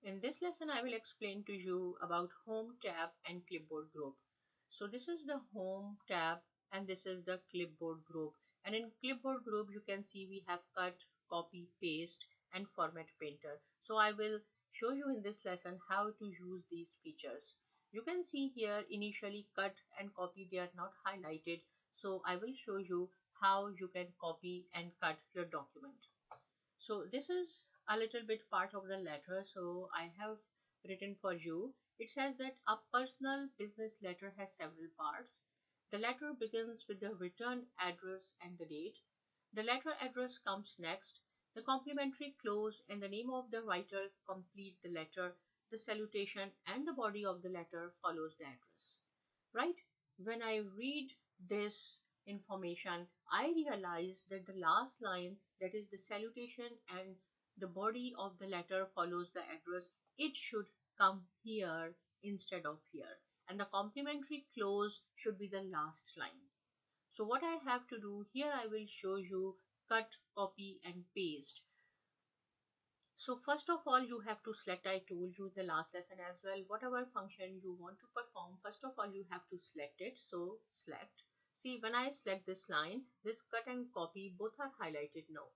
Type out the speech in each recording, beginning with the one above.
In this lesson, I will explain to you about Home tab and Clipboard group. So this is the Home tab and this is the Clipboard group. And in Clipboard group, you can see we have cut, copy, paste and format painter. So I will show you in this lesson how to use these features. You can see here initially cut and copy, they are not highlighted. So I will show you how you can copy and cut your document. So this is a little bit part of the letter. So I have written for you. It says that a personal business letter has several parts. The letter begins with the return address and the date. The letter address comes next. The complimentary close and the name of the writer complete the letter. The salutation and the body of the letter follows the address. Right? When I read this information, I realize that the last line, that is the salutation and the body of the letter follows the address, it should come here instead of here. And the complimentary close should be the last line. So what I have to do here, I will show you cut, copy and paste. So first of all, you have to select, I told you in the last lesson as well, whatever function you want to perform, first of all, you have to select it. So select. See, when I select this line, this cut and copy, both are highlighted now.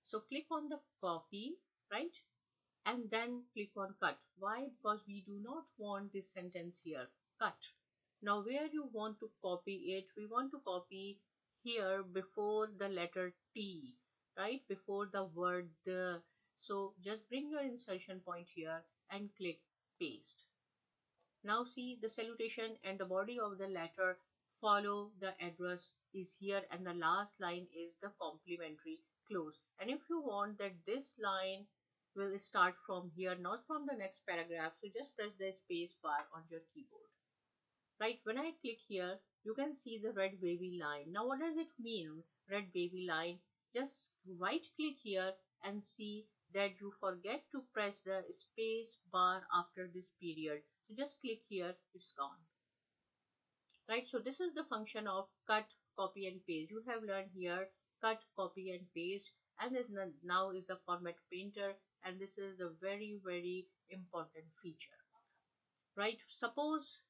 So click on the copy, right? And then click on cut. Why? Because we do not want this sentence here, cut. Now where you want to copy it, we want to copy here before the letter T, right? Before the word the. So just bring your insertion point here and click paste. Now see, the salutation and the body of the letter follow the address is here and the last line is the complimentary close. And if you want that this line will start from here, not from the next paragraph, so just press the space bar on your keyboard. Right, when I click here, you can see the red wavy line. Now what does it mean, red wavy line? Just right click here and see that you forget to press the space bar after this period. So just click here, it's gone. Right, so this is the function of cut, copy and paste. You have learned here cut, copy and paste, and then now is the format painter, and this is the very important feature. Right, suppose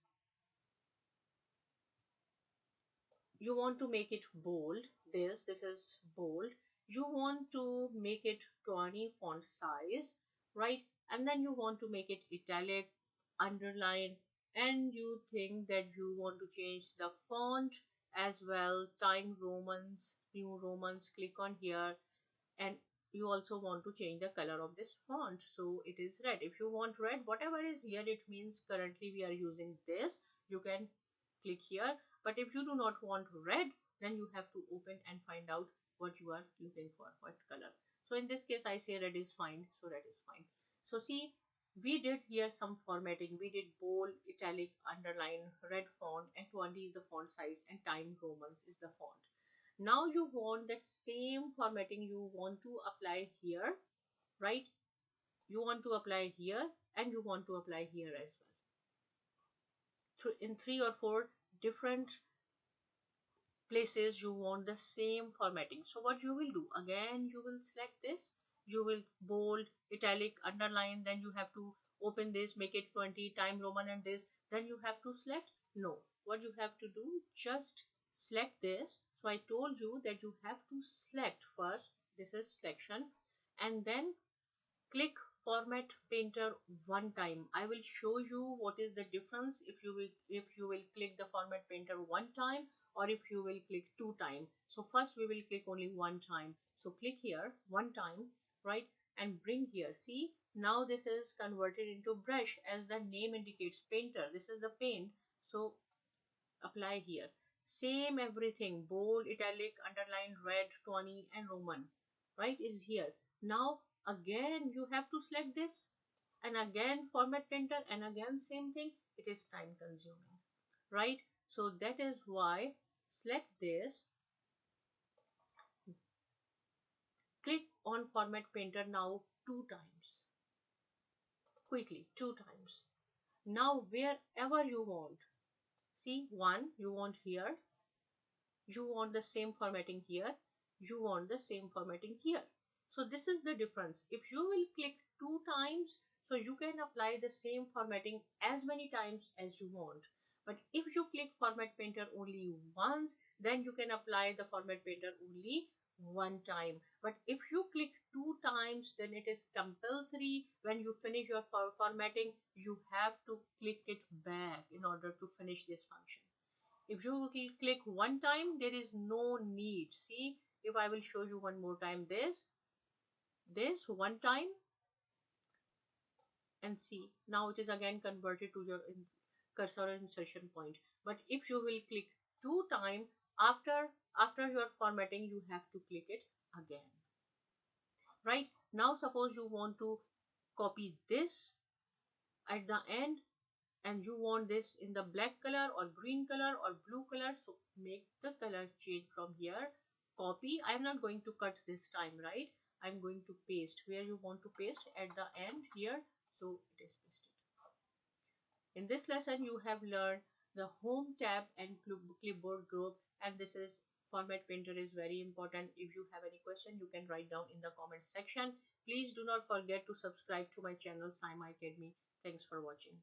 you want to make it bold, this is bold, you want to make it 20 font size, right? And then you want to make it italic, underline, and you think that you want to change the font as well, Time Romans, New Romans, click on here. And you also want to change the color of this font, so it is red. If you want red, whatever is here, it means currently we are using this, you can click here. But if you do not want red, then you have to open and find out what you are looking for, what color. So in this case, I say red is fine, so red is fine. So see, we did here some formatting. We did bold, italic, underline, red font, and 20 is the font size, and Time Romans is the font. Now you want that same formatting you want to apply here, right? You want to apply here and you want to apply here as well. In 3 or 4 different places you want the same formatting. So what you will do, again you will select this, you will bold, italic, underline, then you have to open this, make it 20, Time Roman and this, then you have to select. No, what you have to do, just select this. So I told you that you have to select first, this is selection, and then click format painter one time. I will show you what is the difference if you will click the format painter one time or if you will click 2 times. So first we will click only 1 time. So click here 1 time, right, and bring here. See, now this is converted into brush as the name indicates, painter. This is the paint. So apply here. Same everything, bold, italic, underline, red, 20 and Roman, right, is here. Now again you have to select this and again format painter and again same thing. It is time consuming, right? So that is why select this, click on format painter now 2 times, quickly 2 times. Now wherever you want, see, 1 you want here, you want the same formatting here, you want the same formatting here. So this is the difference. If you will click 2 times, So you can apply the same formatting as many times as you want. But if you click Format Painter only once, then you can apply the Format Painter only one time. But if you click two times, then it is compulsory. When you finish your formatting, you have to click it back in order to finish this function. If you click one time, there is no need. See, if I will show you one more time, this one time, and see, now it is again converted to your cursor insertion point. But if you will click two time, after your formatting, you have to click it again. Right now, suppose you want to copy this at the end, and you want this in the black color or green color or blue color, so make the color change from here. Copy. I'm not going to cut this time, right? I'm going to paste where you want to paste at the end here, so it is pasted. In this lesson, you have learned the Home tab and Clipboard group, and this is Format Painter is very important. If you have any question, you can write down in the comment section. Please do not forget to subscribe to my channel, Saima Academy. Thanks for watching.